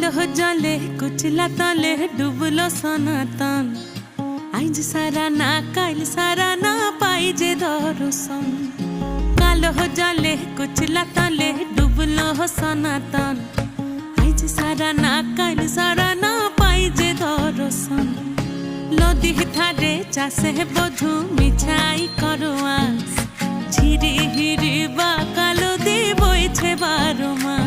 কালো জলে কুচলা তলে ডুবলো সনাতন আইজ সারা না কাল সারা না পাই যে দর্শন কালো জলে কুচলা তলে ডুবলো সনাতন আইজ সারা না কাল সারা না পাই যে দর্শন নদী ধারে চাষে বধু মিছাই করো আস ঝিরি হিরি বা কালো দিয়ে বইছে 12 মাস।